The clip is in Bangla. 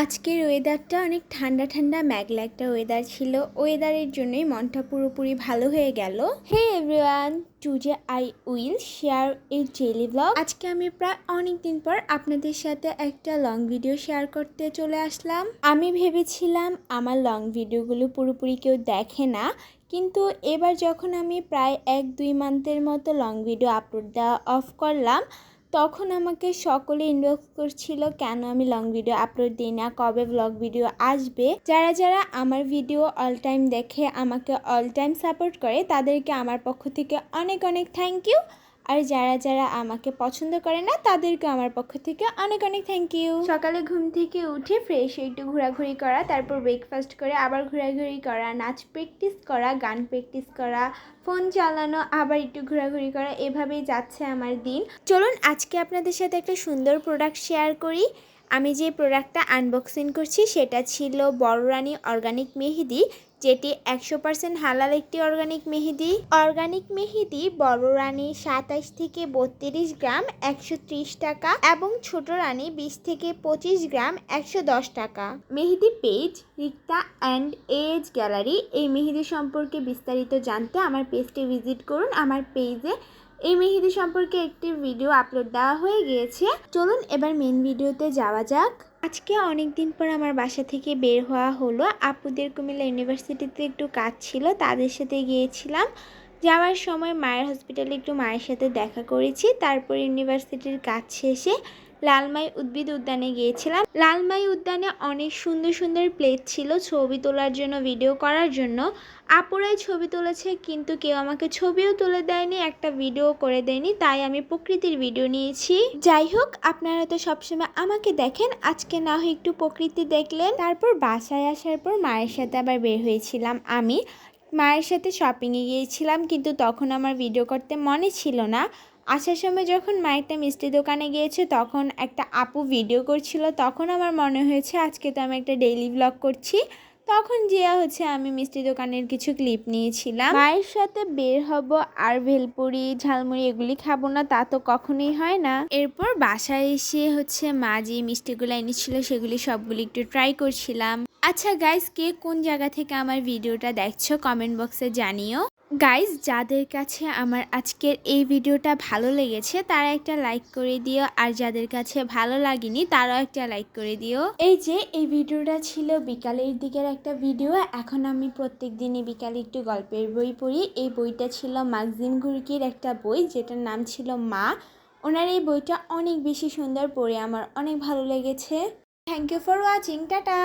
আজকের ওয়েদারটা অনেক ঠান্ডা ঠান্ডা মেঘলা একটা ওয়েদার ছিল। ওয়েদারের জন্যই মনটা পুরোপুরি ভালো হয়ে গেল। Hey everyone, today I will share a daily blog. আজকে আমি প্রায় অনেক দিন পর আপনাদের সাথে একটা লং ভিডিও শেয়ার করতে চলে আসলাম। আমি ভেবেছিলাম আমার লং ভিডিওগুলো পুরোপুরি কেউ দেখে না, কিন্তু এবার যখন আমি প্রায় 1-2 মান্থের মতো লং ভিডিও আপলোড দেওয়া অফ করলাম, তখন আমাকে সকলে ইনবক্স করছিল কেন আমি লং ভিডিও আপলোড দিই না, কবে ব্লগ ভিডিও আসবে। যারা যারা আমার ভিডিও অল টাইম দেখে, আমাকে অল টাইম সাপোর্ট করে, তাদেরকে আমার পক্ষ থেকে অনেক অনেক থ্যাংক ইউ। আর যারা যারা আমাকে পছন্দ করে না, তাদেরকে আমার পক্ষ থেকে অনেক অনেক থ্যাংক ইউ। সকালে ঘুম থেকে উঠে ফ্রেশ হয়ে একটু ঘোরাঘুরি করা, তারপর ব্রেকফাস্ট করে আবার ঘোরাঘুরি করা, নাচ প্র্যাকটিস করা, গান প্র্যাকটিস করা, ফোন চালানো, আবার একটু ঘোরাঘুরি করা, এভাবেই যাচ্ছে আমার দিন। চলুন আজকে আপনাদের সাথে একটা সুন্দর প্রোডাক্ট শেয়ার করি। আমি যে প্রোডাক্টটা আনবক্সিং করছি সেটা ছিল বড় রানী অর্গানিক মেহেদি, যেটি 100% হালাল একটি অর্গানিক মেহেদি। অর্গানিক মেহেদি বড় রানী 27 থেকে 32 গ্রাম 130 টাকা এবং ছোট রানী 20 থেকে 25 গ্রাম 110 টাকা। মেহেদি page Rikta and edge gallery. এই মেহেদি সম্পর্কে বিস্তারিত জানতে আমার পেজটি ভিজিট করুন। আমার পেজে এই মেহেদি সম্পর্কে একটি ভিডিও আপলোড দেওয়া হয়ে গিয়েছে। চলুন এবার মেন ভিডিওতে যাওয়া যাক। আজকে অনেক দিন পর আমার বাসা থেকে বের হওয়া হলো। আপুদের কুমিল্লা ইউনিভার্সিটিতে একটু কাজ ছিল, তাদের সাথে গিয়েছিলাম। যাওয়ার সময় মায়ের হসপিটালে একটু মায়ের সাথে দেখা করেছি। তারপর ইউনিভার্সিটির কাজ শেষে লালমাই উদ্ভিদ উদ্যানে গিয়েছিলাম। লালমাই উদ্যানে অনেক সুন্দর সুন্দর প্লেস ছিল ছবি তোলার জন্য, ভিডিও করার জন্য। আপুরাই ছবি তুলেছে, কিন্তু কেউ আমাকে ছবিও তুলে দেয়নি, একটা ভিডিও করে দেয়নি, তাই আমি প্রকৃতির ভিডিও নিয়েছি। যাই হোক, আপনারা তো সবসময় আমাকে দেখেন, আজকে না হয় একটু প্রকৃতি দেখলেন। তারপর বাসায় আসার পর মায়ের সাথে আবার বের হয়েছিলাম। আমি মায়ের সাথে শপিংয়ে গিয়েছিলাম, কিন্তু তখন আমার ভিডিও করতে মনে ছিল না। আসার সময় যখন মা একটা মিষ্টি দোকানে গিয়েছে, তখন একটা আপু ভিডিও করছিল, তখন আমার মনে হয়েছে আজকে তো আমি একটা ডেইলি ব্লগ করছি। তখন আমি মিষ্টি দোকানের কিছু ক্লিপ নিয়েছিলাম। মায়ের সাথে বের হব আর ভেলপুরি ঝালমুড়ি এগুলি খাবো না, তা তো কখনোই হয় না। এরপর বাসায় এসে মা যে মিষ্টিগুলো এনেছিল সেগুলি সবগুলি একটু ট্রাই করছিলাম। আচ্ছা গাইস, কে কোন জায়গা থেকে আমার ভিডিওটা দেখছো কমেন্ট বক্সে জানিও। গাইস, যাদের কাছে আমার আজকের এই ভিডিওটা ভালো লেগেছে তারা একটা লাইক করে দিও, আর যাদের কাছে ভালো লাগেনি তারাও একটা লাইক করে দিও। এই ভিডিওটা ছিল বিকালের দিকের একটা ভিডিও। এখন আমি প্রত্যেক দিনই বিকালে একটু গল্পের বই পড়ি। এই বইটা ছিল মাকজিম গুরকির একটা বই, যেটার নাম ছিল মা। ওনার এই বইটা অনেক বেশি সুন্দর, পড়ে আমার অনেক ভালো লেগেছে। Thank you for watching, tata.